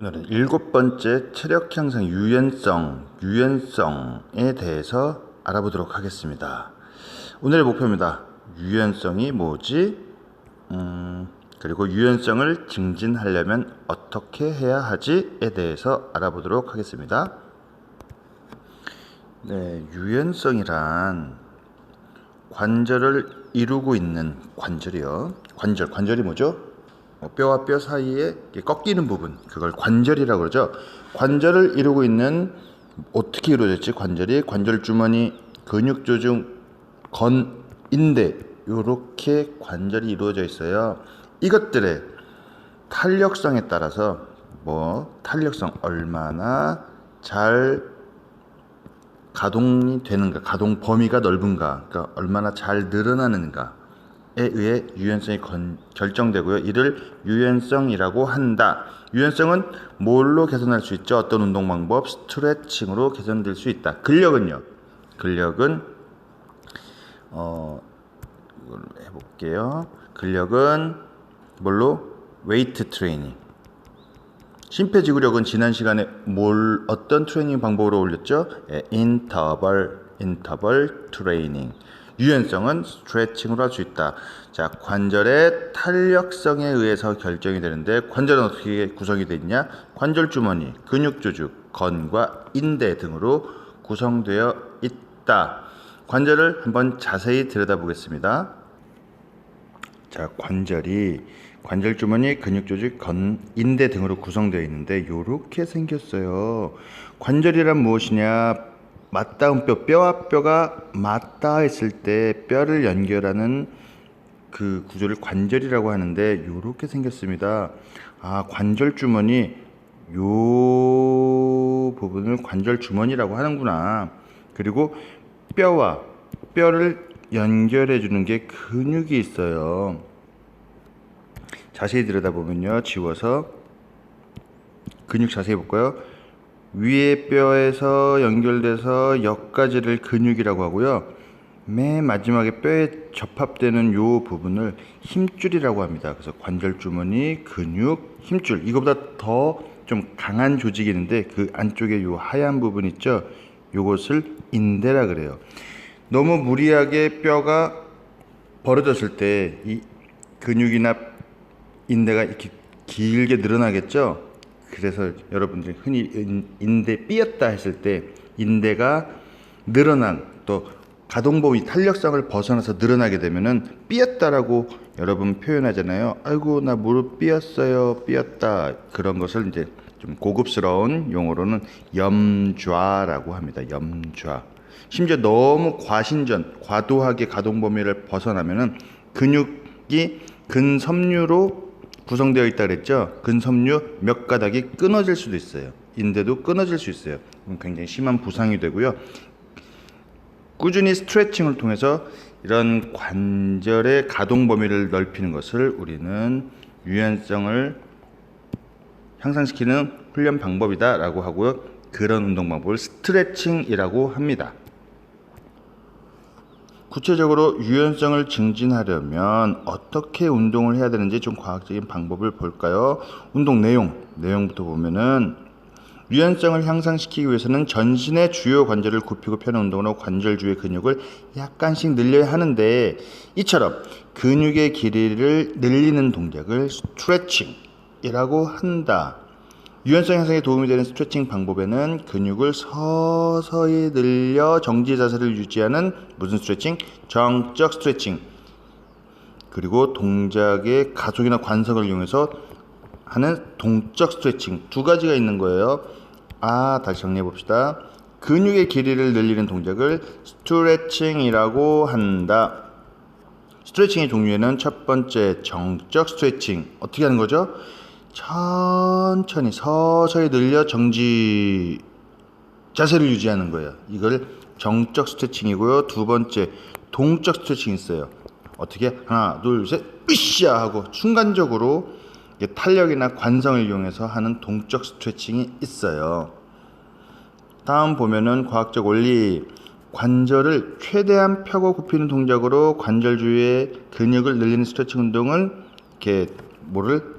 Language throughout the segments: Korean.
오늘은 일곱 번째 체력 향상 유연성에 대해서 알아보도록 하겠습니다. 오늘의 목표입니다. 유연성이 뭐지? 그리고 유연성을 증진하려면 어떻게 해야 하지에 대해서 알아보도록 하겠습니다. 네, 유연성이란 관절을 이루고 있는 관절이요. 관절이 뭐죠? 뼈와 뼈 사이에 꺾이는 부분, 그걸 관절이라고 그러죠. 관절을 이루고 있는, 어떻게 이루어졌지? 관절 주머니, 근육 조중, 건, 인대, 요렇게 관절이 이루어져 있어요. 이것들의 탄력성에 따라서 탄력성 얼마나 잘 가동이 되는가, 가동 범위가 넓은가, 그러니까 얼마나 잘 늘어나는가에 의해 유연성이 결정되고요. 이를 유연성이라고 한다. 유연성은 뭘로 개선할 수 있죠? 어떤 운동 방법? 스트레칭으로 개선될 수 있다. 근력은 이걸 해볼게요. 근력은 뭘로? 웨이트 트레이닝. 심폐지구력은 지난 시간에 어떤 트레이닝 방법으로 올렸죠? 인터벌 트레이닝. 유연성은 스트레칭으로 할 수 있다. 자, 관절의 탄력성에 의해서 결정이 되는데, 관절은 어떻게 구성이 되어 있냐? 관절 주머니, 근육 조직, 건과 인대 등으로 구성되어 있다. 관절을 한번 자세히 들여다보겠습니다. 자, 관절 주머니, 근육 조직, 건, 인대 등으로 구성되어 있는데 이렇게 생겼어요. 관절이란 무엇이냐? 맞닿은 뼈와 뼈가 맞닿아 있을 때 뼈를 연결하는 그 구조를 관절이라고 하는데 이렇게 생겼습니다. 관절 주머니, 요 부분을 관절 주머니라고 하는구나. 그리고 뼈와 뼈를 연결해 주는 게 근육이 있어요. 자세히 들여다보면요, 지워서 근육 자세히 볼까요? 위에 뼈에서 연결돼서 여기까지를 근육이라고 하고요, 맨 마지막에 뼈에 접합되는 요 부분을 힘줄이라고 합니다. 그래서 관절 주머니, 근육, 힘줄, 이거보다 더 좀 강한 조직이 있는데 그 안쪽에 요 하얀 부분 있죠? 요것을 인대라 그래요. 너무 무리하게 뼈가 벌어졌을 때 이 근육이나 인대가 이렇게 길게 늘어나겠죠. 그래서 여러분들이 흔히 인대 삐었다 했을 때 인대가 늘어난, 또 가동범위 탄력성을 벗어나서 늘어나게 되면은 삐었다라고 여러분 표현하잖아요. 아이고, 나 무릎 삐었어요, 삐었다. 그런 것을 이제 좀 고급스러운 용어로는 염좌라고 합니다. 염좌. 심지어 너무 과도하게 가동 범위를 벗어나면은 근육이 근섬유로 구성되어 있다 그랬죠. 근섬유 몇 가닥이 끊어질 수도 있어요. 인대도 끊어질 수 있어요. 굉장히 심한 부상이 되고요. 꾸준히 스트레칭을 통해서 이런 관절의 가동 범위를 넓히는 것을 우리는 유연성을 향상시키는 훈련 방법이다 라고 하고요. 그런 운동 방법을 스트레칭이라고 합니다. 구체적으로 유연성을 증진하려면 어떻게 운동을 해야 되는지 좀 과학적인 방법을 볼까요? 운동 내용부터 보면은, 유연성을 향상시키기 위해서는 전신의 주요 관절을 굽히고 펴는 운동으로 관절 주의 근육을 약간씩 늘려야 하는데, 이처럼 근육의 길이를 늘리는 동작을 스트레칭이라고 한다. 유연성 향상에 도움이 되는 스트레칭 방법에는 근육을 서서히 늘려 정지 자세를 유지하는 무슨 스트레칭? 정적 스트레칭. 그리고 동작의 가속이나 관성을 이용해서 하는 동적 스트레칭, 두 가지가 있는 거예요. 다시 정리해 봅시다. 근육의 길이를 늘리는 동작을 스트레칭이라고 한다. 스트레칭의 종류에는 첫 번째, 정적 스트레칭. 어떻게 하는 거죠? 천천히 서서히 늘려 정지 자세를 유지하는 거예요. 이걸 정적 스트레칭이고요. 두 번째, 동적 스트레칭이 있어요. 어떻게? 하나, 둘, 셋, 으쌰 하고 순간적으로 탄력이나 관성을 이용해서 하는 동적 스트레칭이 있어요. 다음 보면은 과학적 원리, 관절을 최대한 펴고 굽히는 동작으로 관절 주위의 근육을 늘리는 스트레칭 운동은 이렇게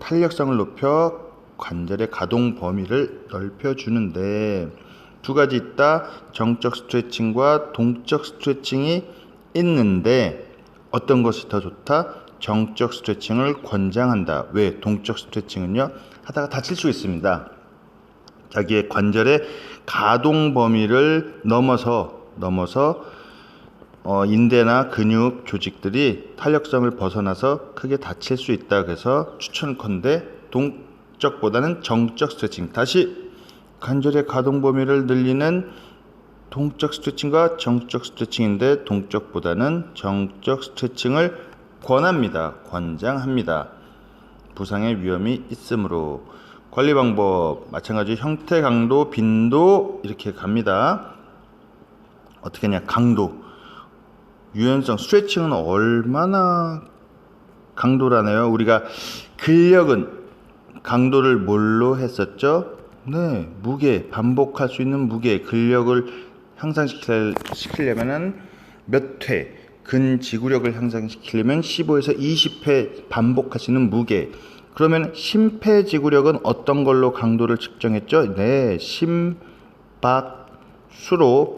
탄력성을 높여 관절의 가동 범위를 넓혀주는데 두 가지 있다. 정적 스트레칭과 동적 스트레칭이 있는데 어떤 것이 더 좋다? 정적 스트레칭을 권장한다. 왜? 동적 스트레칭은요, 하다가 다칠 수 있습니다. 자기의 관절의 가동 범위를 넘어서 인대나 근육 조직들이 탄력성을 벗어나서 크게 다칠 수 있다. 그래서 추천컨대 동적보다는 정적 스트레칭. 다시 관절의 가동 범위를 늘리는 동적 스트레칭과 정적 스트레칭인데 동적보다는 정적 스트레칭을 권합니다. 권장합니다. 부상의 위험이 있으므로. 관리 방법 마찬가지 형태, 강도, 빈도 이렇게 갑니다. 어떻게 하냐? 강도, 유연성, 스트레칭은 얼마나 강도라네요. 우리가 근력은 강도를 뭘로 했었죠? 네, 무게, 반복할 수 있는 무게, 근력을 향상시키려면은 몇 회, 근지구력을 향상시키려면 15에서 20회 반복하시는 무게. 그러면 심폐지구력은 어떤 걸로 강도를 측정했죠? 네, 심박수로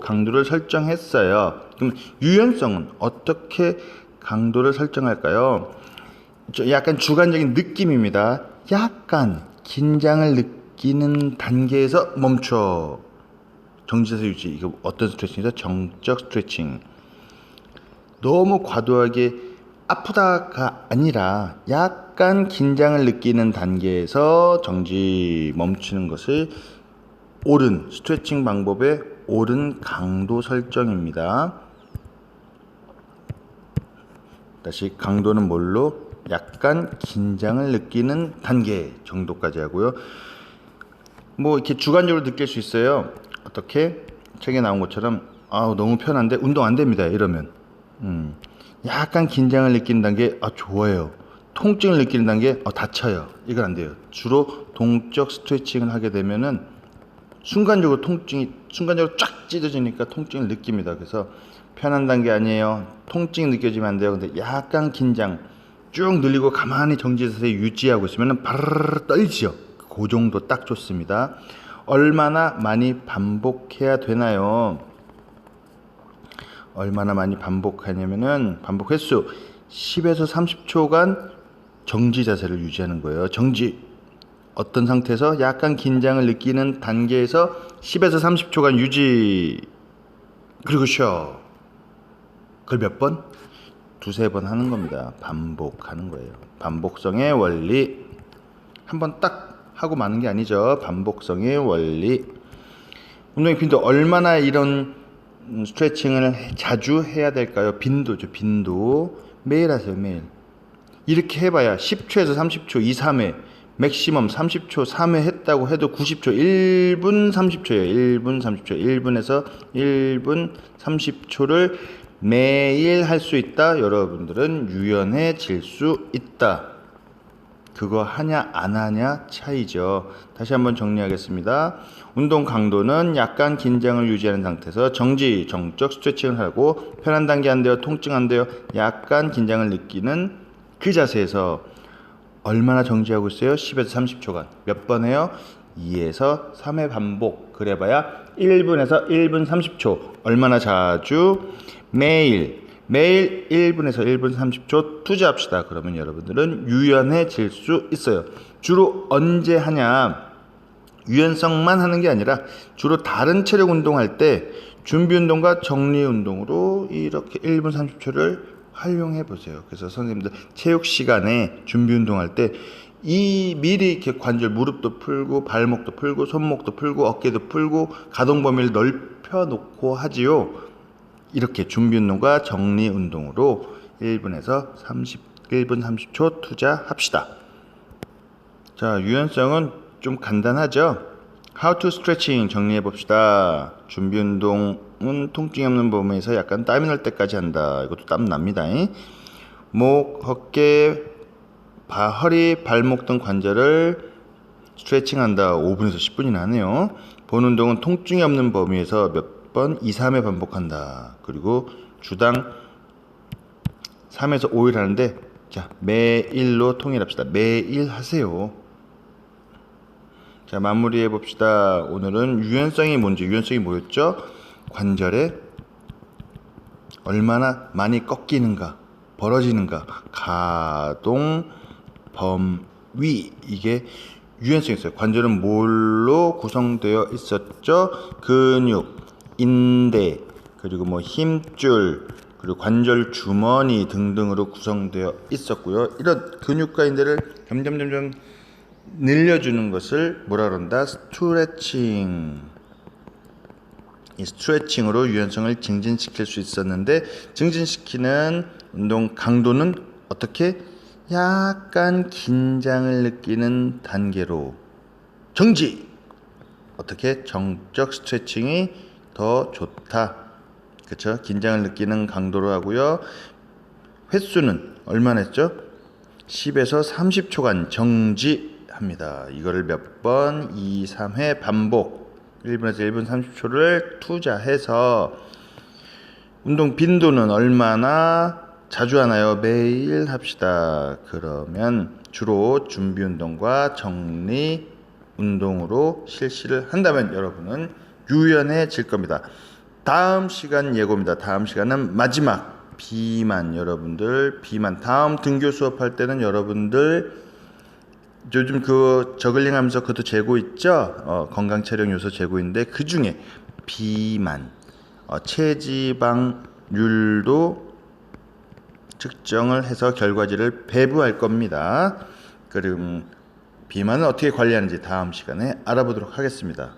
강도를 설정했어요. 그럼 유연성은 어떻게 강도를 설정할까요? 약간 주관적인 느낌입니다. 약간 긴장을 느끼는 단계에서 멈춰. 정지자세 유지. 이거 어떤 스트레칭이죠? 정적 스트레칭. 너무 과도하게 아프다가 아니라 약간 긴장을 느끼는 단계에서 정지 멈추는 것을 옳은 스트레칭 방법의 옳은 강도 설정입니다. 다시 강도는 뭘로? 약간 긴장을 느끼는 단계 정도까지 하고요. 뭐 이렇게 주관적으로 느낄 수 있어요. 어떻게? 책에 나온 것처럼 너무 편한데 운동 안 됩니다. 이러면 약간 긴장을 느끼는 단계 좋아요. 통증을 느끼는 단계 다쳐요. 이건 안 돼요. 주로 동적 스트레칭을 하게 되면은 순간적으로 쫙 찢어지니까 통증을 느낍니다. 그래서 편한 단계 아니에요. 통증이 느껴지면 안 돼요. 근데 약간 긴장 쭉 늘리고 가만히 정지자세 유지하고 있으면 바르르 떨지요. 그 정도 딱 좋습니다. 얼마나 많이 반복해야 되나요? 얼마나 많이 반복하냐면은 반복 횟수 10에서 30초간 정지 자세를 유지하는 거예요. 정지. 어떤 상태에서 약간 긴장을 느끼는 단계에서 10에서 30초간 유지. 그리고 쉬어. 그걸 몇 번? 두세 번 하는 겁니다. 반복하는 거예요. 반복성의 원리. 한번 딱 하고 마는 게 아니죠. 반복성의 원리. 운동의 빈도 얼마나 이런 스트레칭을 자주 해야 될까요? 빈도죠. 빈도. 매일 하세요. 매일. 이렇게 해봐야 10초에서 30초 2, 3회 맥시멈 30초 3회 했다고 해도 90초 1분 30초예요. 1분 30초 1분에서 1분 30초를 매일 할 수 있다. 여러분들은 유연해질 수 있다. 그거 하냐 안 하냐 차이죠. 다시 한번 정리하겠습니다. 운동 강도는 약간 긴장을 유지하는 상태에서 정적 스트레칭을 하고 편한 단계 안 돼요. 통증 안 돼요. 약간 긴장을 느끼는 그 자세에서 얼마나 정지하고 있어요? 10에서 30초간. 몇 번 해요? 2에서 3회 반복. 그래봐야 1분에서 1분 30초. 얼마나 자주? 매일 1분에서 1분 30초 투자합시다. 그러면 여러분들은 유연해질 수 있어요. 주로 언제 하냐? 유연성만 하는 게 아니라 주로 다른 체력 운동할 때 준비 운동과 정리 운동으로 이렇게 1분 30초를 활용해 보세요. 그래서 선생님들 체육 시간에 준비 운동할 때 미리 이렇게 관절 무릎도 풀고 발목도 풀고 손목도 풀고 어깨도 풀고 가동 범위를 넓혀 놓고 하지요. 이렇게 준비 운동과 정리 운동으로 1분에서 1분 30초 투자합시다. 자, 유연성은 좀 간단하죠? How to stretching 정리해 봅시다. 준비 운동은 통증이 없는 범위에서 약간 땀이 날 때까지 한다. 이것도 땀 납니다. 목, 어깨, 허리, 발목 등 관절을 스트레칭 한다. 5분에서 10분이나 하네요. 본 운동은 통증이 없는 범위에서 몇 번 2, 3회 반복한다. 그리고 주당 3에서 5일 하는데 자, 매일로 통일합시다. 매일 하세요. 자, 마무리해 봅시다. 오늘은 유연성이 뭔지, 유연성이 뭐였죠? 관절에 얼마나 많이 꺾이는가, 벌어지는가, 가동, 범위, 이게 유연성이 있어요. 관절은 뭘로 구성되어 있었죠? 근육, 인대, 그리고 뭐 힘줄, 그리고 관절 주머니 등등으로 구성되어 있었고요. 이런 근육과 인대를 점점 늘려주는 것을 뭐라 그런다? 스트레칭. 이 스트레칭으로 유연성을 증진시킬 수 있었는데, 증진시키는 운동 강도는 어떻게? 약간 긴장을 느끼는 단계로 정지! 어떻게? 정적 스트레칭이 더 좋다. 그쵸? 긴장을 느끼는 강도로 하고요. 횟수는 얼마나 했죠? 10에서 30초간 정지합니다. 이거를 몇 번? 2, 3회 반복. 1분에서 1분 30초를 투자해서 운동 빈도는 얼마나 자주 하나요? 매일 합시다. 그러면 주로 준비 운동과 정리 운동으로 실시를 한다면 여러분은 유연해질 겁니다. 다음 시간 예고입니다. 다음 시간은 마지막 비만. 여러분들 비만 다음 등교 수업할 때는 여러분들 요즘 그 저글링 하면서 그것도 재고 있죠? 건강 체력 요소 재고인데 그 중에 비만, 체지방률도 측정을 해서 결과지를 배부할 겁니다. 그럼 비만은 어떻게 관리하는지 다음 시간에 알아보도록 하겠습니다.